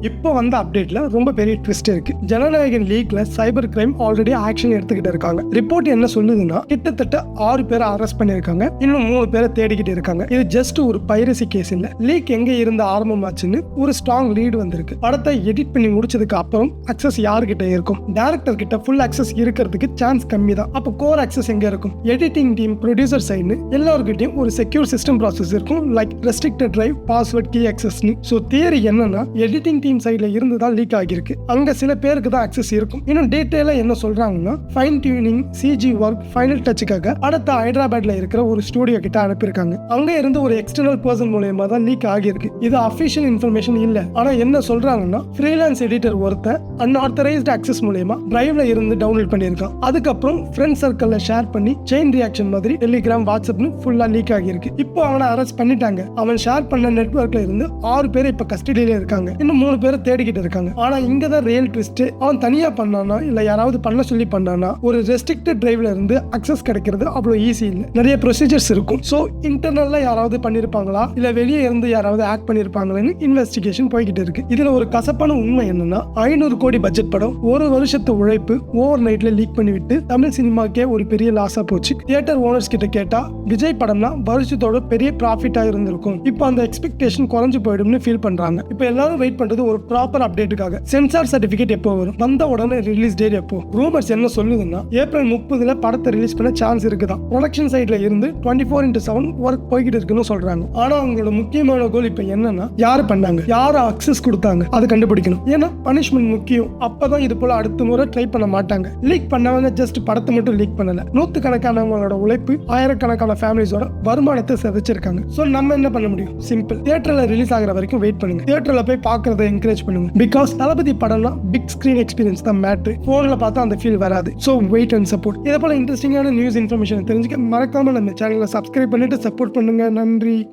இப்போ வந்த அப்டேட்ல ரொம்ப பெரிய ட்விஸ்ட் இருக்கு. ஜனநாயகன் லீக்ல சைபர் கிரைம் ஆல்ரெடி ஆக்ஷன் எடுத்துக்கிட்டு இருக்காங்க. ரிப்போர்ட் என்ன சொல்லுதுன்னா, கிட்டத்தட்ட 6 பேரை அரெஸ்ட் பண்ணிருக்காங்க, இன்னும் 3 பேரை தேடிக்கிட்டு இருக்காங்க. இது ஜஸ்ட் ஒரு பைரசி கேஸ் இல்ல. லீக் எங்க இருந்து ஆரம்பமாச்சுன்னு ஒரு ஸ்ட்ராங் லீடு வந்திருக்கு. படத்தை எடிட் பண்ணி முடிச்சதுக்கு அப்புறம் அக்சஸ் யார்கிட்ட இருக்கும்? டைரக்டர் கிட்ட ஃபுல் அக்சஸ் இருக்கிறதுக்கு சான்ஸ் கம்மி தான். அப்போ கோர் அக்சஸ் எங்க இருக்கும்? எடிட்டிங் டீம், ப்ரொடியூசர் சைடுன்னு எல்லார்கிட்டயும் ஒரு செக்யூர் சிஸ்டம் ப்ராசஸ் இருக்கும், like restricted drive, password, key அக்சஸ்னு. ஸோ தியரி என்னன்னா, எடிட்டிங் டீம் சைடுல இருந்து தான் லீக் ஆகிருக்கு. அங்க சில பேருக்கு தான் அக்சஸ் இருக்கும். இன்னும் டீடைலா என்ன சொல்றாங்கன்னா, fine tuning, CG work, final டச்சுக்காக அடுத்த ஹைதராபாத்ல இருக்கிற ஒரு ஸ்டுடியோ கிட்ட அனுப்பியிருக்காங்க. அங்க இருந்து ஒரு எக்ஸ்டர்னல் பர்சன் மூலமா தான் லீக் ஆகிருக்கு. இது அபிஷியல் இன்ஃபர்மேஷன் இல்ல. ஆனா என்ன சொல்றாங்கன்னா, ஃப்ரீலான்ஸ் எடிட்டர் ஒருத்தன் அன்ஆத்தரைஸ்டு அக்சஸ் மூலமா டிரைவ்ல இருந்து டவுன்லோட் பண்ணியிருக்கான். அதுக்கப்புறம் ஃப்ரெண்ட் சர்க்கிள்ல ஷேர் பண்ணி செயின் ரியாக்ஷன் மாதிரி டெலிகிராம், வாட்ஸ்அப்னு ஃபுல்லா லீக் ஆகிருக்கு. இப்போ அவனை அரெஸ்ட் பண்ணிட்டாங்க. அவன் ஷேர் பண்ண நெட்வொர்க்ல இருந்து 6 பேர் இப்ப கஸ்டடியில இருக்காங்க. இன்னும் 3 பேர் தேடிக்கிட்டு இருக்காங்க. ஆனா இங்க தான் ரியல் ட்விஸ்ட். அவன் தனியா பண்ணானா இல்ல யாராவது பண்ண சொல்லி பண்ணானா? ஒரு ரெஸ்ட்ரிக்டட் டிரைவ்ல இருந்து அக்சஸ் கிடைக்கிறது அவ்வளவு ஈஸி இல்ல. நிறைய ப்ரொசீஜர்ஸ் இருக்கும். சோ இன்டர்னல்ல யாராவது பண்ணிருப்பாங்களா இல்ல வெளியே இருந்து யாராவது ஆக்ட் பண்ணிருப்பாங்களான்னு இன்வெஸ்டிகேஷன் போய்கிட்டு இருக்கு. இதுல ஒரு கசப்பான உண்மை என்னன்னா, 500 கோடி பட்ஜெட் படம் ஒரு வருஷத்து உழைப்பு ஓவர் நைட்ல லீக் பண்ணிவிட்டு தமிழ் சினிமாக்கே ஒரு பெரிய லாஸா போச்சு. தியேட்டர் ஓனர்ஸ் கிட்ட கேட்டா, விஜய் படம்னா வருஷத்தோட பெரிய ப்ராஃபிட்டா இருந்திருக்கும், இப்போ அந்த எக்ஸ்பெக்டேஷன் குறைஞ்சு போயிடும்னு ஃபீல் பண்றாங்க. இப்போ எல்லாரும் வெயிட் பண்றது ஒரு ப்ராப்பர் அப்டேட்டுக்காக. சென்சார் சர்டிபிகேட் எப்போ வரும்? வந்த உடனே ரிலீஸ் டேட் எப்போ? ரூமர்ஸ் என்ன சொல்லுதுன்னா, ஏப்ரல் 30ல படத்தை ரிலீஸ் பண்ண சான்ஸ் இருக்குதான். ப்ரொடக்ஷன் சைட்ல இருந்து 24/7 ஒர்க் போய்கிட்டு இருக்குன்னு சொல்றாங்க. ஆனா அவங்களோட முக்கியமான கோல் இப்ப என்னன்னா, யாரு பண்ணாங்க, யாரு அக்சஸ் கொடுத்தாங்க, அது கண்டுபிடிக்கணும். ஏன்னா பனிஷ்மெண்ட் முக்கியம். அப்பதான் இது போல அடுத்த முறை ட்ரை பண்ண மாட்டாங்க. லீக் பண்ணவங்க ஜஸ்ட் படத்தை மட்டும் லீக் பண்ணல, நூத்துக்கணக்கானவங்களோட உழைப்பு, ஆயிரக்கணக்கான ஃபேமிலிஸோட வருமானத்தை சிதைச்சிருக்காங்க. சோ நம்ம என்ன பண்ண முடியும்? சிம்பிள், தியேட்டர்ல ரிலீஸ் ஆகிற வரைக்கும் வெயிட் பண்ணுங்க. தியேட்டர்ல போய் பார்க்கறத என்கரேஜ் பண்ணுங்க. பிகாஸ் தளபதி படம்னா பிக் ஸ்கிரீன் எக்ஸ்பீரியன்ஸ் தான் மேட்ரு. போன்ல பார்த்தா அந்த ஃபீல் வராது. So wait and support. இதே போல இன்ட்ரெஸ்டிங்கான நியூஸ் இன்ஃபர்மேஷன் தெரிஞ்சுக்க மறக்காம நம்ம சேனலை சப்ஸ்கிரைப் பண்ணிட்டு சப்போர்ட் பண்ணுங்க. நன்றி.